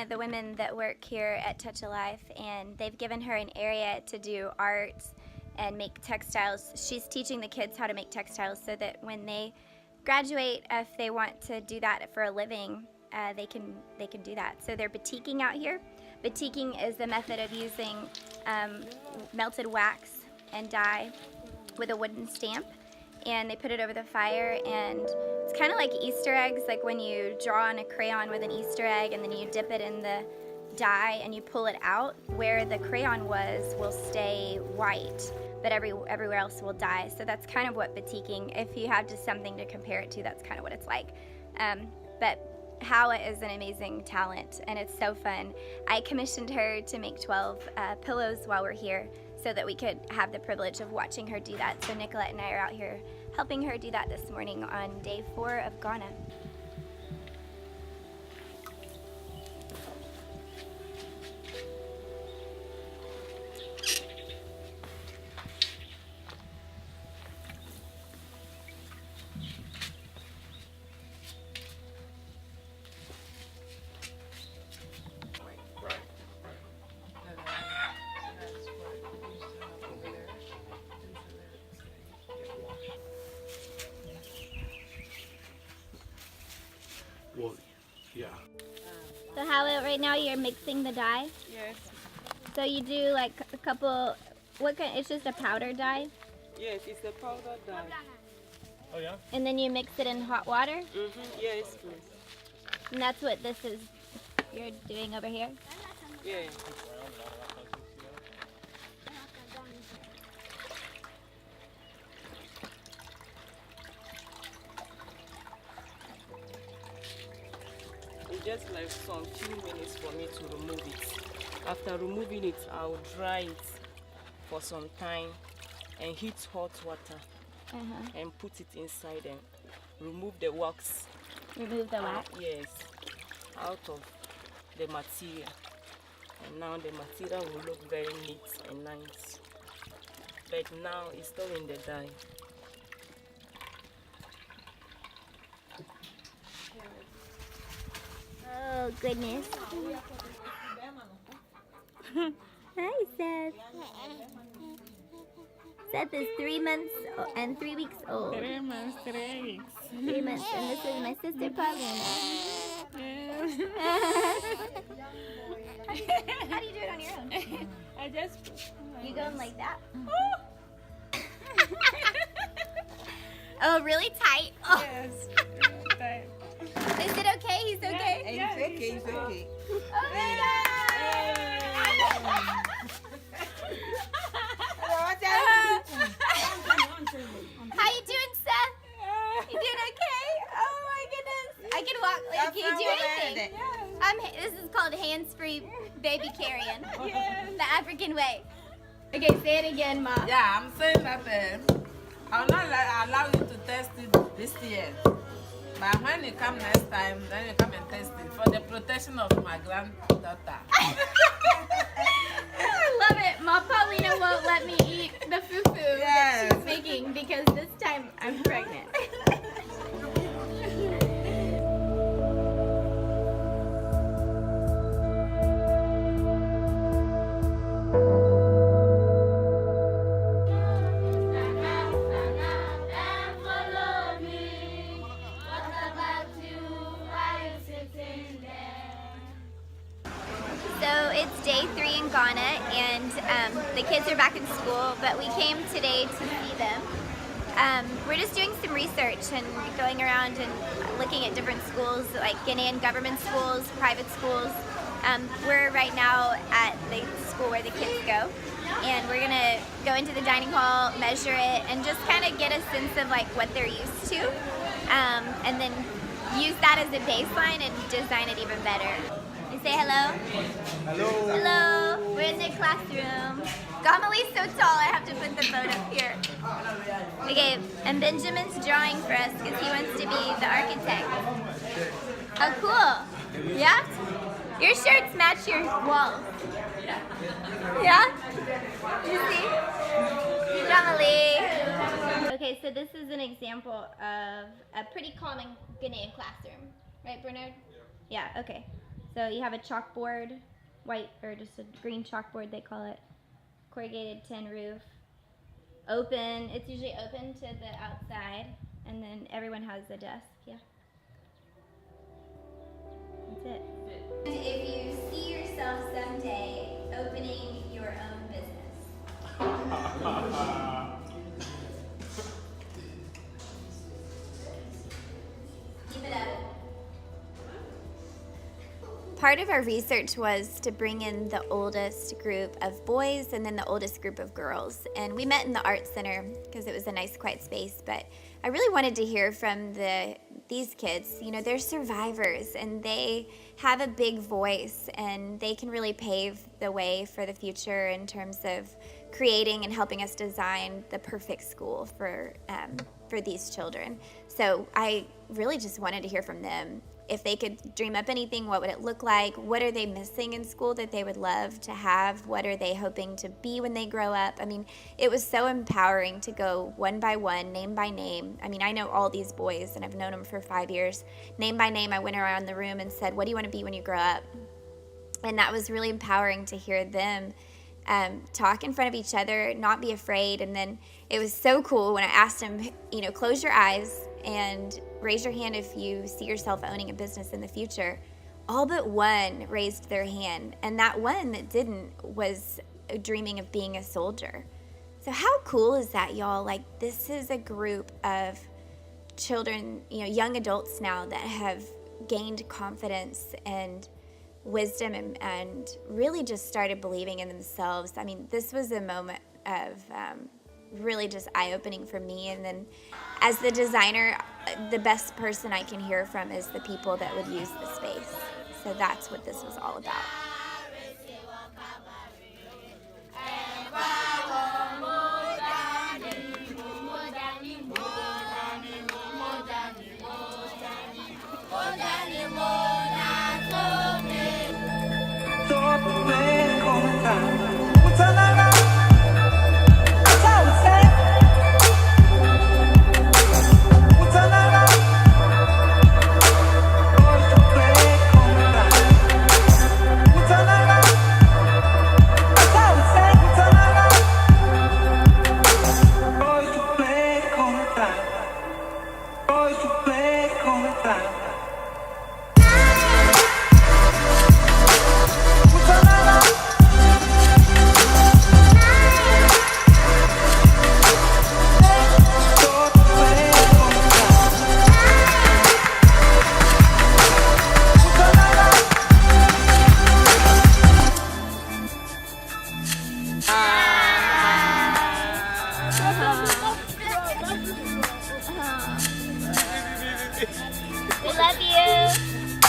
of the women that work here at Touch a Life, and they've given her an area to do art and make textiles. She's teaching the kids how to make textiles so that when they graduate, if they want to do that for a living, they can do that. So they're batiking out here. Batiking is the method of using melted wax and dye with a wooden stamp, and they put it over the fire, and it's kind of like Easter eggs, like when you draw on a crayon with an Easter egg and then you dip it in the dye and you pull it out. Where the crayon was will stay white, but everywhere else will dye. So that's kind of what batiking, if you have just something to compare it to, that's kind of what it's like. But Hawa is an amazing talent, and it's so fun. I commissioned her to make 12 pillows while we're here so that we could have the privilege of watching her do that. So Nicolette and I are out here helping her do that this morning on day 4 of Ghana. Well, yeah. So Hawa, right now you're mixing the dye? Yes. So you do like a couple, what kind, it's just a powder dye? Yes, it's a powder dye. Oh yeah? And then you mix it in hot water? Yes, please. And that's what this is, you're doing over here? Yeah. It's just like some few minutes for me to remove it. After removing it, I'll dry it for some time and heat hot water and put it inside and remove the wax. Remove the wax? Yes, out of the material. And now the material will look very neat and nice. But now it's still in the dye. Oh goodness. Hi Seth. Seth is 3 months and 3 weeks old. 3 months, 3 weeks. 3 months, and this is my sister Paulina. How do you do it on your own? I just... You going like that? Oh, really tight? Oh. Yes. Is it okay? He's okay? Yeah, It's okay, it's okay. How you doing, Seth? You doing okay? Oh my goodness. I can walk. Like, can you do anything? This is called hands-free baby carrying. The African way. Okay, say it again, Ma. Yeah, I'm saying that I will not allow you to test it this year. But when you come next time, then you come and test it for the protection of my granddaughter. I love it. Ma Paulina won't let me eat the foo-foo that she's making because this time I'm pregnant. So it's day 3 in Ghana, and the kids are back in school, but we came today to see them. We're just doing some research and going around and looking at different schools, like Ghanaian government schools, private schools. We're right now at the school where the kids go, and we're gonna go into the dining hall, measure it, and just kind of get a sense of like what they're used to, and then use that as a baseline and design it even better. You say hello? Hello. Hello. We're in the classroom. Gamali's so tall, I have to put the phone up here. Okay, and Benjamin's drawing for us because he wants to be the architect. Oh, cool. Yeah? Your shirts match your walls. Yeah? You see? Gamali. Okay, so this is an example of a pretty common Ghanaian classroom. Right, Bernard? Yeah, okay. So you have a chalkboard, white or just a green chalkboard they call it, corrugated tin roof, open, it's usually open to the outside, and then everyone has a desk, yeah. That's it. If you see yourself someday opening your own business. Keep it up. Part of our research was to bring in the oldest group of boys and then the oldest group of girls. And we met in the art center because it was a nice quiet space, but I really wanted to hear from these kids. You know, they're survivors and they have a big voice and they can really pave the way for the future in terms of creating and helping us design the perfect school for these children. So I really just wanted to hear from them. If they could dream up anything, what would it look like? What are they missing in school that they would love to have? What are they hoping to be when they grow up? I mean, it was so empowering to go one by one, name by name. I mean, I know all these boys and I've known them for 5 years. Name by name, I went around the room and said, what do you want to be when you grow up? And that was really empowering to hear them talk in front of each other, not be afraid. And then it was so cool when I asked them, you know, close your eyes and raise your hand if you see yourself owning a business in the future. All but one raised their hand, and that one that didn't was dreaming of being a soldier. So how cool is that, y'all? Like, this is a group of children, you know, young adults now that have gained confidence and wisdom and really just started believing in themselves. I mean, this was a moment of really just eye-opening for me. And then as the designer, the best person I can hear from is the people that would use the space. So that's what this was all about. We love you.